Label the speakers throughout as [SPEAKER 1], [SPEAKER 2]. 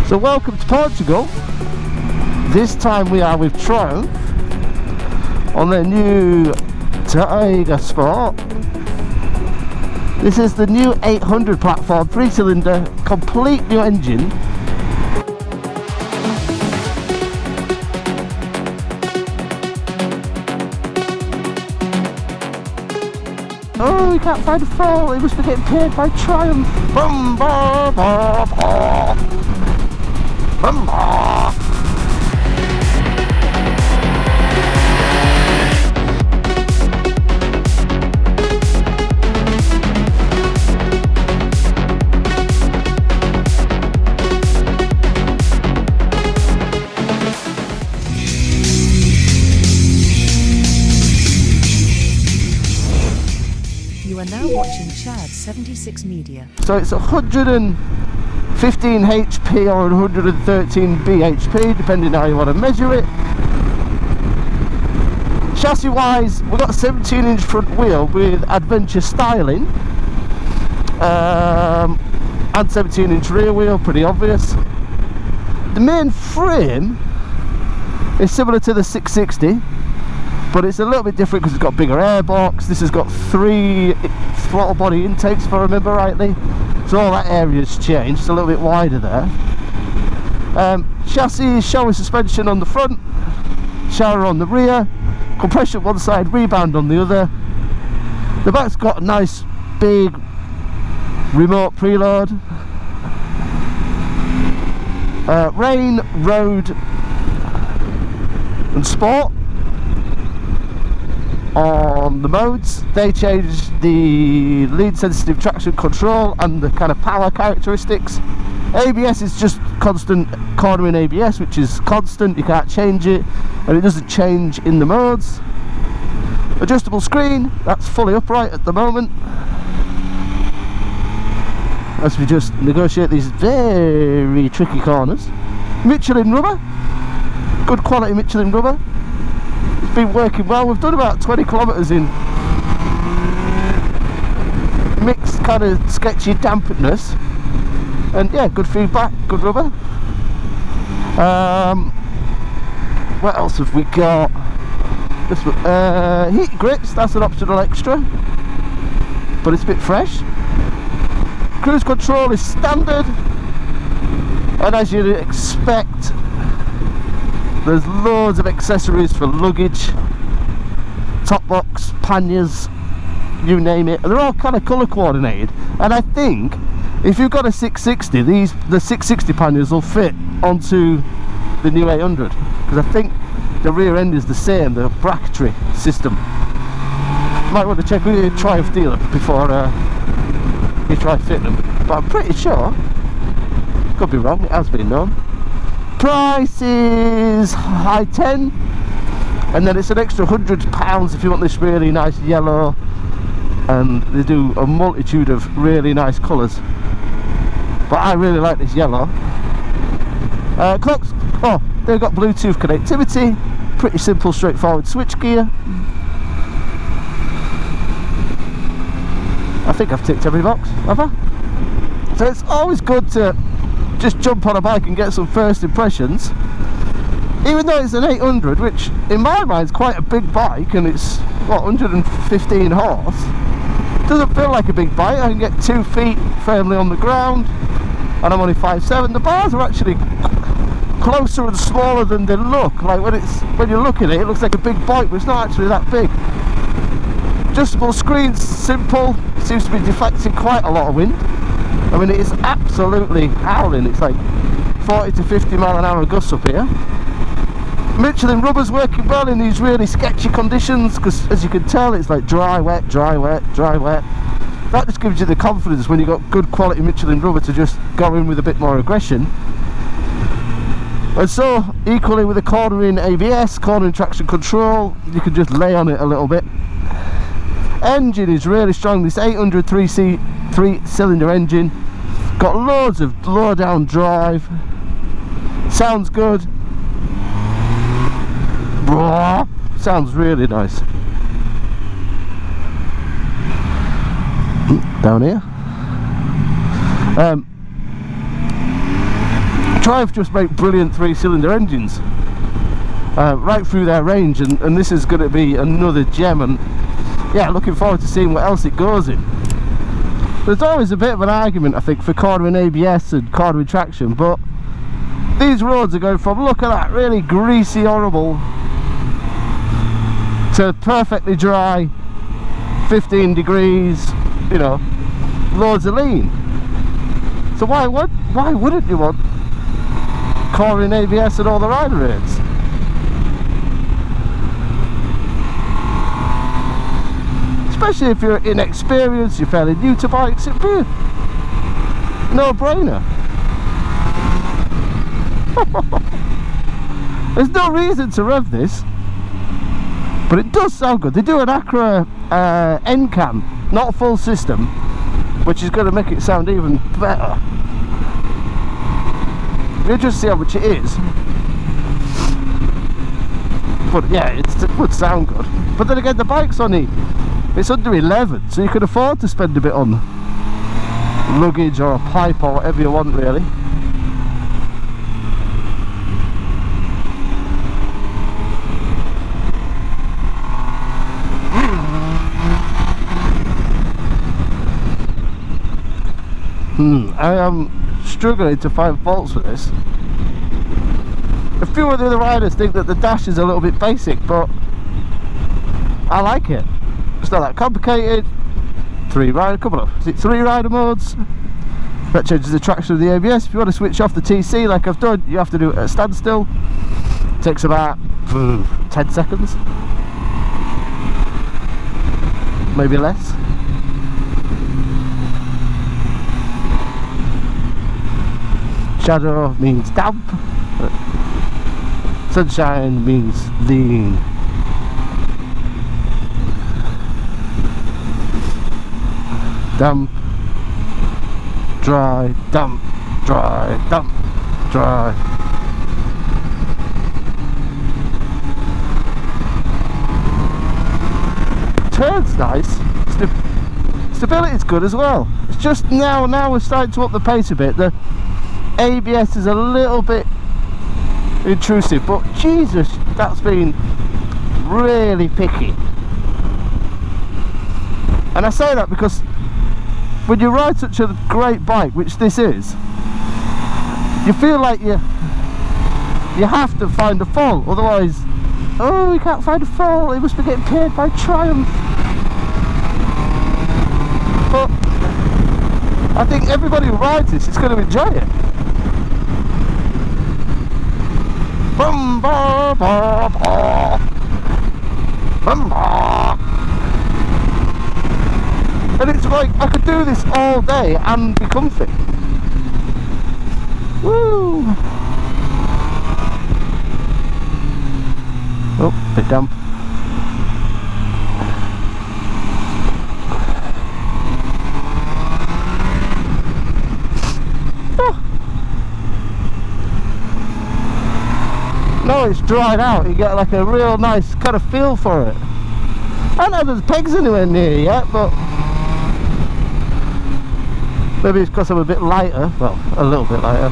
[SPEAKER 1] So welcome to Portugal. This time we are with Triumph on their new Tiger Sport. This is the new 800 platform, 3-cylinder, complete new engine. Oh, we can't find a fall. He must be getting paid by Triumph. Bum, ba, ba, ba. Bum, ba.
[SPEAKER 2] You are now watching Chad 76 Media.
[SPEAKER 1] So it's 115 HP or 113 bhp, depending how you want to measure it. Chassis wise, we've got a 17-inch front wheel with adventure styling, and 17-inch rear wheel, pretty obvious. The main frame is similar to the 660, but it's a little bit different because it's got bigger airbox. This has got 3 throttle body intakes, if I remember rightly, so all that area's changed. It's a little bit wider there. Chassis shower suspension on the front, shower on the rear, compression one side, rebound on the other. The back's got a nice big remote preload. Rain, road and sport on the modes. They changed the lead sensitive traction control and the kind of power characteristics. ABS is just constant cornering ABS, which is constant, you can't change it, and it doesn't change in the modes. Adjustable screen, that's fully upright at the moment as we just negotiate these very tricky corners. Michelin rubber, good quality Michelin rubber. It's been working well. We've done about 20 kilometres in mixed kind of sketchy dampness, and yeah, good feedback, good rubber. What else have we got? This one, heat grips, that's an optional extra, but it's a bit fresh. Cruise control is standard, and as you'd expect, there's loads of accessories for luggage, top box, panniers, you name it, and they're all kind of colour coordinated. And I think if you've got a 660, the 660 panniers will fit onto the new 800, because I think the rear end is the same, the bracketry system. Might want to check with your Triumph dealer before you try fitting them, but I'm pretty sure, could be wrong, it has been known. Price is high 10, and then it's an extra £100 if you want this really nice yellow, and they do a multitude of really nice colours, but I really like this yellow. Clocks, oh, they've got Bluetooth connectivity, pretty simple straightforward switch gear. I think I've ticked every box, have I? So it's always good to just jump on a bike and get some first impressions, even though it's an 800, which in my mind is quite a big bike, and it's what, 115 horse. It doesn't feel like a big bike. I can get 2 feet firmly on the ground, and I'm only 5'7". The bars are actually closer and smaller than they look. Like when you look at it, it looks like a big bike, but it's not actually that big. Adjustable screens, simple, seems to be deflecting quite a lot of wind. I mean, it is absolutely howling. It's like 40 to 50 mile an hour gusts up here. Michelin rubber's working well in these really sketchy conditions, because as you can tell, it's like dry, wet, dry, wet, dry, wet. That just gives you the confidence when you've got good quality Michelin rubber to just go in with a bit more aggression. And so, equally with the cornering ABS, cornering traction control, you can just lay on it a little bit. Engine is really strong. This 800 3-cylinder engine, got loads of low down drive, sounds good. Sounds really nice. Down here, Triumph just make brilliant 3-cylinder engines right through their range, and this is going to be another gem. And yeah, looking forward to seeing what else it goes in. There's always a bit of an argument, I think, for cornering ABS and cornering traction, but these roads are going from, look at that, really greasy, horrible, to perfectly dry, 15 degrees, you know, loads of lean. So why wouldn't you want cornering ABS at all the rider rates? Especially if you're inexperienced, you're fairly new to bikes, it'd be a no-brainer. There's no reason to rev this, but it does sound good. They do an Acura end cam, not a full system, which is going to make it sound even better. We'll just see how much it is. But yeah, it would sound good. But then again, the bike's only, it's under 11, so you can afford to spend a bit on luggage or a pipe or whatever you want, really. I am struggling to find faults with this. A few of the other riders think that the dash is a little bit basic, but I like it. It's not that complicated. Three rider modes. That changes the traction of the ABS. If you want to switch off the TC like I've done, you have to do it at a standstill. It takes about 10 seconds, maybe less. Shadow means damp. Sunshine means lean. Damp, dry, damp, dry, damp, dry. Turn's nice. Stability's good as well. It's just now we're starting to up the pace a bit. The ABS is a little bit intrusive, but Jesus, that's been really picky. And I say that because when you ride such a great bike, which this is, you feel like you have to find a fault, otherwise, oh, we can't find a fault, he must be getting paid by Triumph. But I think everybody who rides this is going to enjoy it. Bum, ba, ba, ba. Bum, ba. And it's like I could do this all day and be comfy. Woo! Oh, bit damp. Now it's dried out, you get like a real nice kind of feel for it. I don't know if there's pegs anywhere near yet, but maybe it's because I'm a bit lighter. Well, a little bit lighter.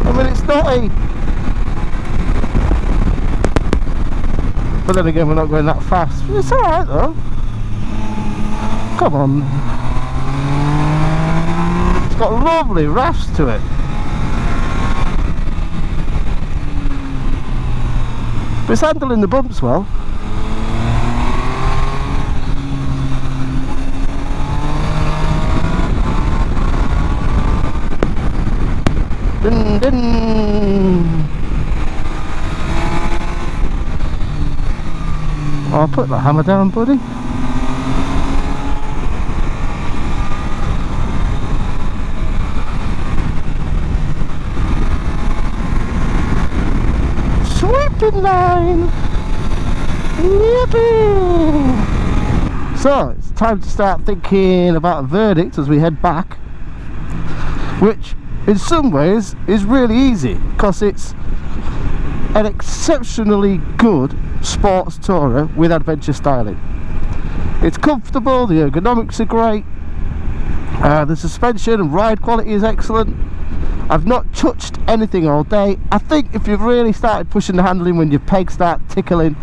[SPEAKER 1] I mean, it's not a... But then again, we're not going that fast. It's alright though. Come on. It's got lovely rafts to it. But it's handling the bumps well. Dun, dun. I'll put the hammer down, buddy. Sweeping line. Yippee! So it's time to start thinking about a verdict as we head back, which in some ways is really easy because it's an exceptionally good sports tourer with adventure styling. It's comfortable, the ergonomics are great, The suspension and ride quality is excellent. I've not touched anything all day. I think if you've really started pushing the handling when your pegs start tickling,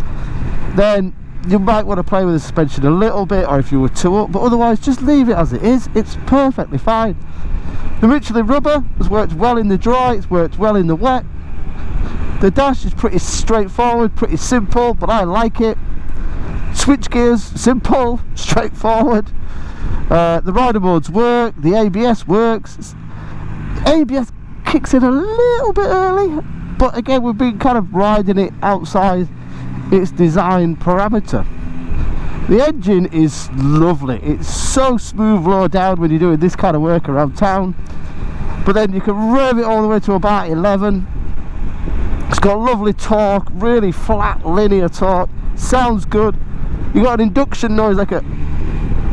[SPEAKER 1] then you might want to play with the suspension a little bit, or if you were too up, but otherwise just leave it as it is. It's perfectly fine. The Michelin rubber has worked well in the dry, it's worked well in the wet. The dash is pretty straightforward, pretty simple, but I like it. Switch gears, simple, straightforward. The rider modes work, the ABS works. ABS kicks in a little bit early, but again, we've been kind of riding it outside its design parameter. The engine is lovely. It's so smooth low down when you're doing this kind of work around town, but then you can rev it all the way to about 11. It's got lovely torque, really flat linear torque, sounds good. You got an induction noise like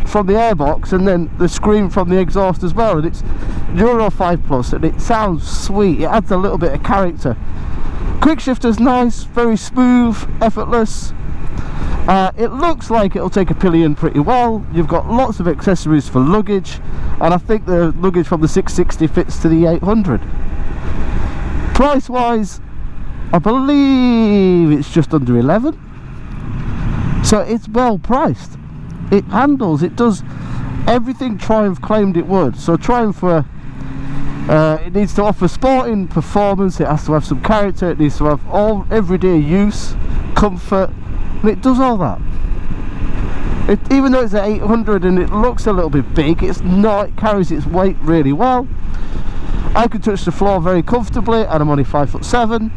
[SPEAKER 1] from the airbox, and then the scream from the exhaust as well, and it's Euro 5 plus, and it sounds sweet. It adds a little bit of character. Quick shifter's nice, very smooth, effortless. It looks like it'll take a pillion pretty well. You've got lots of accessories for luggage, and I think the luggage from the 660 fits to the 800. Price wise, I believe it's just under 11, so it's well priced. It handles, it does everything Triumph claimed it would. So Triumph it needs to offer sporting performance, it has to have some character, it needs to have all everyday use, comfort, and it does all that. Even though it's at 800 and it looks a little bit big, it's not. It carries its weight really well. I can touch the floor very comfortably, and I'm only 5'7".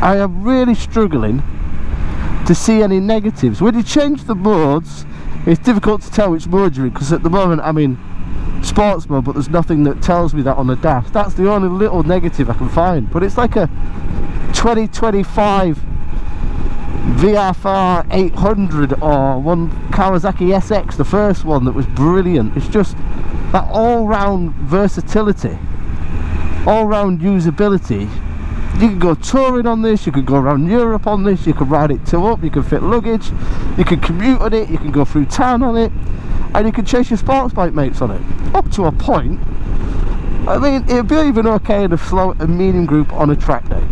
[SPEAKER 1] I am really struggling to see any negatives. When you change the modes, it's difficult to tell which mode you're in, because at the moment I'm in sports mode, but there's nothing that tells me that on the dash. That's the only little negative I can find, but it's like a 2025 VRFR 800 or one Kawasaki SX, the first one that was brilliant. It's just that all-round versatility, all-round usability. You can go touring on this, you can go around Europe on this, you can ride it two up, you can fit luggage, you can commute on it, you can go through town on it, and you can chase your sports bike mates on it. Up to a point. I mean, it'd be even okay in a slow and medium group on a track day.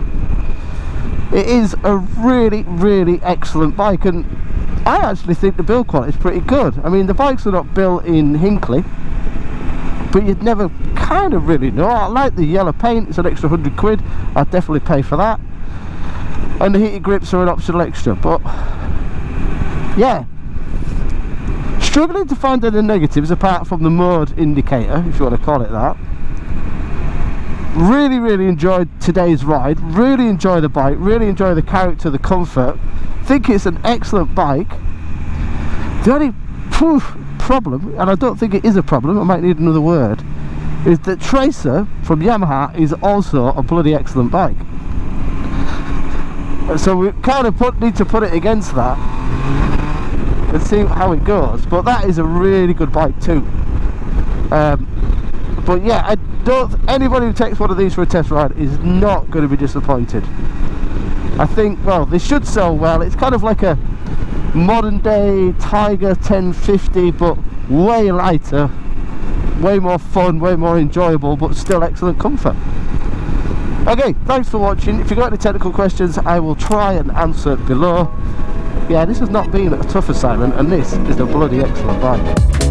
[SPEAKER 1] It is a really, really excellent bike, and I actually think the build quality is pretty good. I mean, the bikes are not built in Hinckley, but you'd never kind of really know. I like the yellow paint, it's an extra 100 quid, I'd definitely pay for that. And the heated grips are an optional extra, but yeah. Struggling to find any negatives apart from the mode indicator, if you want to call it that. Really, really enjoyed today's ride, really enjoy the bike, really enjoy the character, the comfort. Think it's an excellent bike. The only problem, and I don't think it is a problem, I might need another word, is that Tracer from Yamaha is also a bloody excellent bike. So we kind of need to put it against that and see how it goes, but that is a really good bike too. But yeah, I don't. Anybody who takes one of these for a test ride is not going to be disappointed. I think, well, they should sell well. It's kind of like a modern day Tiger 1050, but way lighter, way more fun, way more enjoyable, but still excellent comfort. Okay, thanks for watching. If you've got any technical questions, I will try and answer below. Yeah, this has not been a tough assignment, and this is a bloody excellent bike.